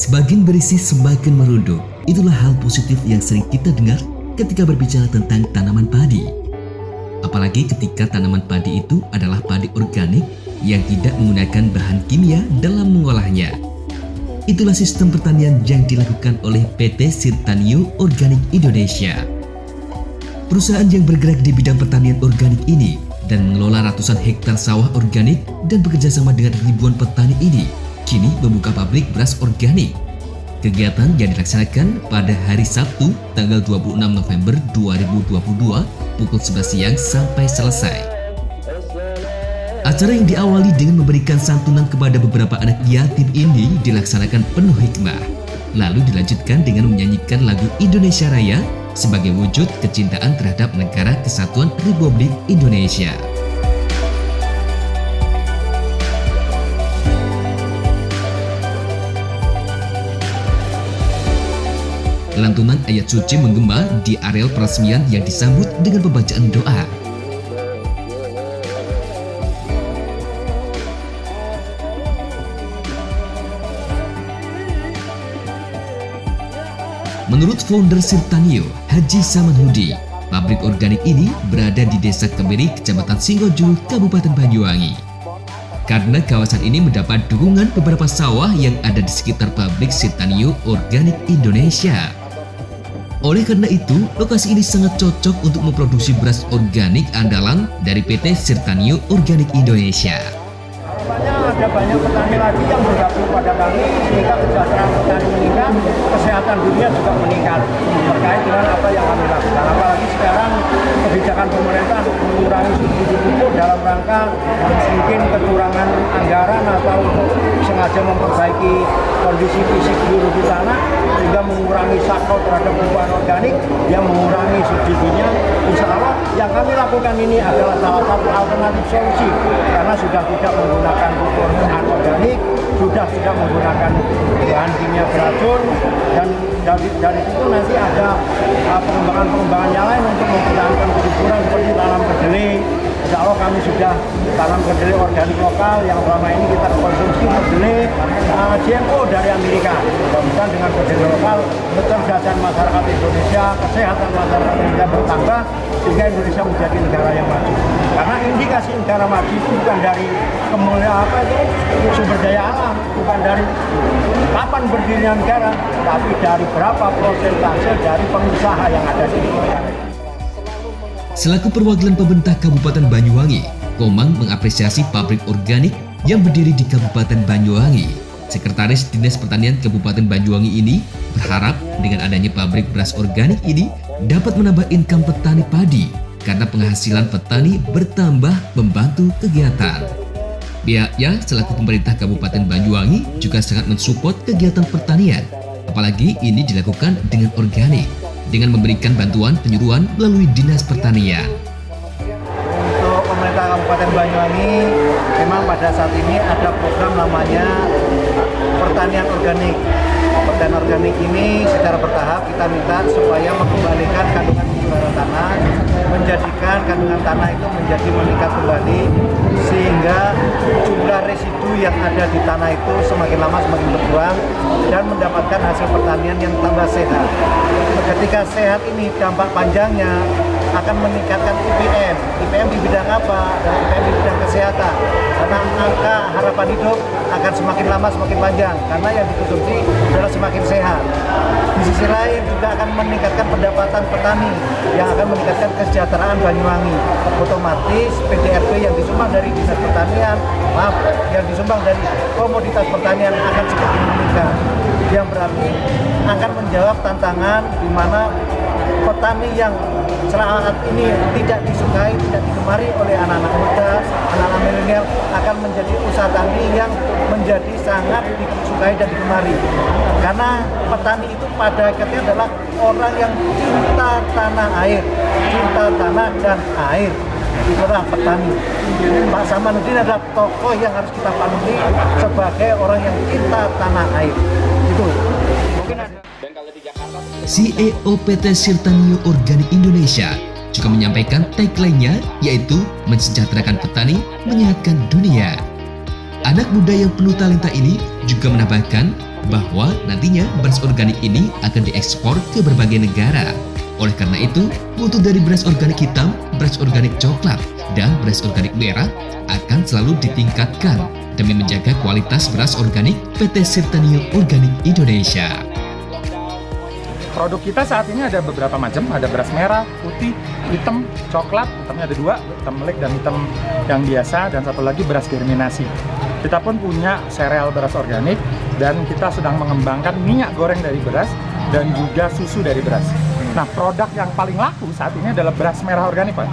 Semakin berisi semakin merunduk. Itulah hal positif yang sering kita dengar ketika berbicara tentang tanaman padi. Apalagi ketika tanaman padi itu adalah padi organik yang tidak menggunakan bahan kimia dalam mengolahnya. Itulah sistem pertanian yang dilakukan oleh PT Sirtanio Organik Indonesia. Perusahaan yang bergerak di bidang pertanian organik ini dan mengelola ratusan hektar sawah organik dan bekerjasama dengan ribuan petani ini kini membuka pabrik beras organik. Kegiatan yang dilaksanakan pada hari Sabtu tanggal 26 November 2022 pukul 11 siang sampai selesai. Acara yang diawali dengan memberikan santunan kepada beberapa anak yatim ini dilaksanakan penuh hikmah. Lalu dilanjutkan dengan menyanyikan lagu Indonesia Raya sebagai wujud kecintaan terhadap Negara Kesatuan Republik Indonesia. Lantunan ayat suci menggema di areal peresmian yang disambut dengan pembacaan doa. Menurut founder Sirtanio, Haji Samanhudi, pabrik organik ini berada di Desa Kemiri, Kecamatan Singojuru, Kabupaten Banyuwangi. Karena kawasan ini mendapat dukungan beberapa sawah yang ada di sekitar pabrik Sirtanio Organik Indonesia. Oleh karena itu, lokasi ini sangat cocok untuk memproduksi beras organik andalan dari PT Sirtanio Organik Indonesia. Harapannya ada banyak petani lagi yang bergabung pada kami sehingga kesejahteraan petani meningkat, kesehatan dunia juga meningkat terkait dengan apa yang kami lakukan. Apalagi sekarang kebijakan pemerintah mengurangi subsidi pupuk dalam rangka mungkin kekurangan anggaran atau untuk sengaja memperbaiki kondisi fisik biologi tanah sehingga mengurangi sakau terhadap pupuk organik yang mengurangi subsidinya. Insya Allah yang kami lakukan ini adalah salah satu alternatif solusi karena sudah tidak menggunakan pupuk organik, sudah tidak menggunakan bahan kimia beracun, dan dari situ nanti ada pengembangan yang lain untuk mempertahankan kesuburan seperti tanam kedelai. Insya Allah kami sudah tanam kedelai organik lokal yang selama ini kita konsumsi kedelai GMO dari Amerika. Mudah-mudahan dengan kedelai lokal kecerdasan masyarakat Indonesia, kesehatan masyarakat Indonesia bertambah sehingga Indonesia menjadi negara yang maju. Karena indikasi negara maju itu bukan dari kemuliaan sumber daya alam, bukan dari kapan berdirinya negara, tapi dari berapa persentase dari pengusaha yang ada di negara. Selaku perwakilan pemerintah Kabupaten Banyuwangi, Komang mengapresiasi pabrik organik yang berdiri di Kabupaten Banyuwangi. Sekretaris Dinas Pertanian Kabupaten Banyuwangi ini berharap dengan adanya pabrik beras organik ini dapat menambah income petani padi karena penghasilan petani bertambah membantu kegiatan. Pihaknya selaku pemerintah Kabupaten Banyuwangi juga sangat mensupport kegiatan pertanian, apalagi ini dilakukan dengan organik, dengan memberikan bantuan penyuluhan melalui Dinas Pertanian. Untuk pemerintah Kabupaten Banyuwangi, memang pada saat ini ada program namanya pertanian organik. Pertanian organik ini secara bertahap kita minta supaya mengembalikan kandungan gula tanah, menjadikan kandungan tanah itu menjadi meningkat kembali sehingga jumlah residu yang ada di tanah itu semakin lama semakin berkurang dan mendapatkan hasil pertanian yang tambah sehat. Ketika sehat ini dampak panjangnya akan meningkatkan IPM. IPM di bidang apa? Dan IPM di bidang kesehatan. Karena angka harapan hidup akan semakin lama semakin panjang karena yang dikonsumsi adalah semakin sehat. Di sisi lain juga akan meningkatkan pendapatan petani yang akan meningkatkan kesejahteraan Banyuwangi. Otomatis PDRB yang disumbang dari Dinas Pertanian, yang disumbang dari komoditas pertanian akan semakin meningkat. Yang berarti akan menjawab tantangan di mana petani yang saat ini tidak disukai, tidak digemari oleh anak-anak muda, anak-anak milenial akan menjadi usaha tani yang menjadi sangat disukai dan digemari. Karena petani itu pada akhirnya adalah orang yang cinta tanah air, cinta tanah dan air. Itulah petani. Pak Samanudin adalah tokoh yang harus kita panuti sebagai orang yang cinta tanah air. Itu. Mungkin ada. CEO PT Sirtanio Organik Indonesia juga menyampaikan tagline-nya yaitu mensejahterakan petani, menyehatkan dunia. Anak muda yang penuh talenta ini juga menambahkan bahwa nantinya beras organik ini akan diekspor ke berbagai negara. Oleh karena itu, mutu dari beras organik hitam, beras organik coklat, dan beras organik merah akan selalu ditingkatkan demi menjaga kualitas beras organik PT Sirtanio Organik Indonesia. Produk kita saat ini ada beberapa macam, ada beras merah, putih, hitam, coklat, hitamnya ada 2, hitam melek dan hitam yang biasa, dan satu lagi beras germinasi. Kita pun punya sereal beras organik, dan kita sedang mengembangkan minyak goreng dari beras dan juga susu dari beras. Nah, produk yang paling laku saat ini adalah beras merah organik, Pak.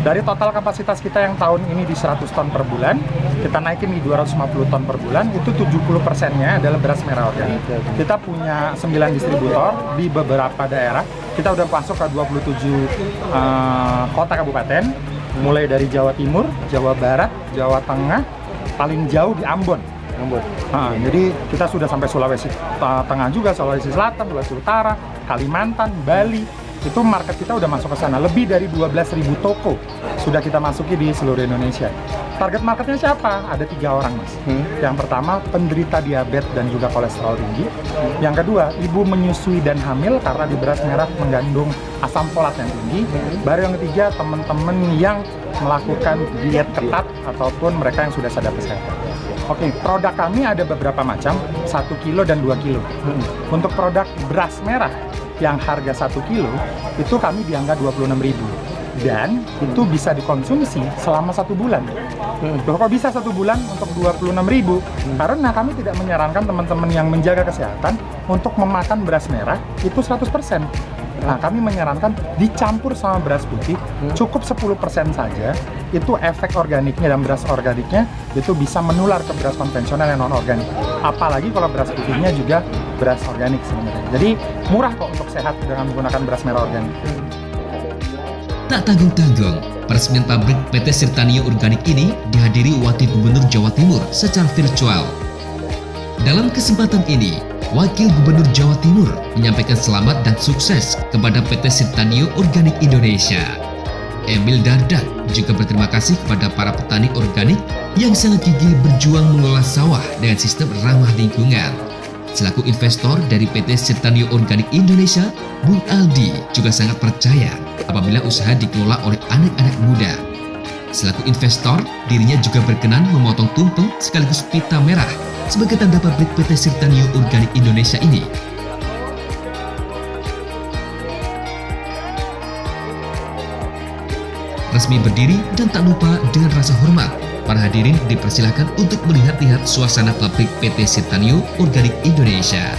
Dari total kapasitas kita yang tahun ini di 100 ton per bulan, kita naikin di 250 ton per bulan, itu 70%-nya adalah beras merah organik. Kita punya 9 distributor di beberapa daerah. Kita udah masuk ke 27 kota kabupaten, mulai dari Jawa Timur, Jawa Barat, Jawa Tengah, paling jauh di Ambon. Jadi kita sudah sampai Sulawesi Tengah juga, Sulawesi Selatan, Sulawesi Utara, Kalimantan, Bali. Itu market kita udah masuk ke sana. Lebih dari 12.000 toko sudah kita masuki di seluruh Indonesia. Target marketnya siapa? Ada 3 orang, Mas. Yang pertama, penderita diabetes dan juga kolesterol tinggi. Yang kedua, ibu menyusui dan hamil karena di beras merah mengandung asam folat yang tinggi. Baru yang ketiga, teman-teman yang melakukan diet ketat ataupun mereka yang sudah sadar kesehatan. Oke, produk kami ada beberapa macam, 1 kilo dan 2 kilo. Untuk produk beras merah yang harga 1 kilo, itu kami di angka 26.000. Dan itu bisa dikonsumsi selama 1 bulan. Loh, kok bisa 1 bulan untuk 26.000? Karena kami tidak menyarankan teman-teman yang menjaga kesehatan untuk memakan beras merah itu 100%. Nah, kami menyarankan dicampur sama beras putih, cukup 10% saja. Itu efek organiknya dan beras organiknya itu bisa menular ke beras konvensional yang non-organik. Apalagi kalau beras putihnya juga beras organik sebenarnya. Jadi murah kok untuk sehat dengan menggunakan beras merah organik. Tak tanggung-tanggung, peresmian pabrik PT Sirtanio Organik ini dihadiri Wakil Gubernur Jawa Timur secara virtual. Dalam kesempatan ini, Wakil Gubernur Jawa Timur menyampaikan selamat dan sukses kepada PT Sirtanio Organik Indonesia. Emil Dardak juga berterima kasih kepada para petani organik yang sangat gigih berjuang mengelola sawah dengan sistem ramah lingkungan. Selaku investor dari PT Sirtanio Organik Indonesia, Bung Aldi juga sangat percaya apabila usaha dikelola oleh anak-anak muda. Selaku investor, dirinya juga berkenan memotong tumpeng sekaligus pita merah sebagai tanda pabrik PT Sirtanio Organik Indonesia ini. Resmi berdiri dan tak lupa dengan rasa hormat, para hadirin dipersilakan untuk melihat-lihat suasana pabrik PT Sirtanio Organik Indonesia.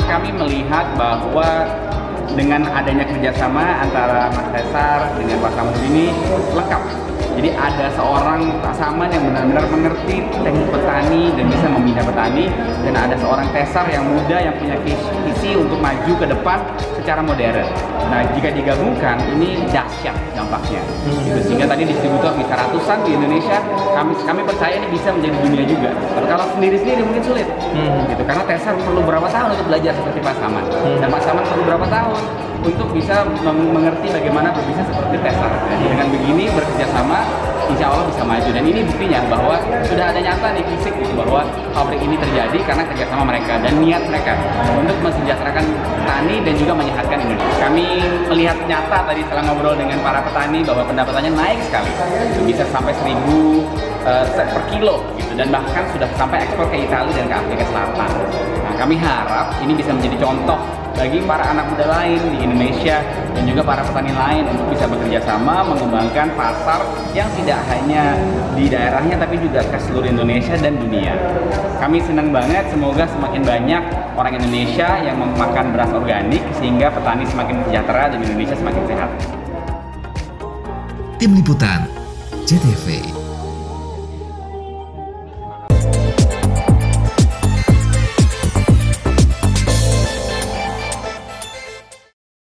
Kami melihat bahwa dengan adanya kerjasama antara Mas Tesar dengan Pak Samsud ini lengkap. Jadi ada seorang Pak Saman yang benar-benar mengerti teknik petani dan bisa membina petani, dan ada seorang Tesar yang muda yang punya visi untuk maju ke depan secara modern. Nah, jika digabungkan ini dahsyat dampaknya. Gitu. Sehingga tadi distributor bisa ratusan di Indonesia, kami percaya ini bisa menjadi dunia juga. Kalau sendiri-sendiri mungkin sulit. Gitu. Karena Tesar perlu berapa tahun untuk belajar seperti Pak Saman, dan Pak Saman perlu berapa tahun untuk bisa mengerti bagaimana berbisnis seperti Tesar. Jadi dengan begini bekerja sama, insya Allah bisa maju. Dan ini buktinya bahwa sudah ada nyata nih fisik gitu, bahwa pabrik ini terjadi karena kerjasama mereka dan niat mereka untuk mensejahterakan petani dan juga menyehatkan Indonesia. Kami melihat nyata tadi setelah ngobrol dengan para petani bahwa pendapatannya naik sekali, bisa sampai 1.000 per kilo gitu, dan bahkan sudah sampai ekspor ke Italia dan ke Afrika Selatan. Nah, kami harap ini bisa menjadi contoh bagi para anak muda lain di Indonesia dan juga para petani lain untuk bisa bekerja sama mengembangkan pasar yang tidak hanya di daerahnya tapi juga ke seluruh Indonesia dan dunia. Kami senang banget, semoga semakin banyak orang Indonesia yang memakan beras organik sehingga petani semakin sejahtera dan Indonesia semakin sehat. Tim Liputan, JTV.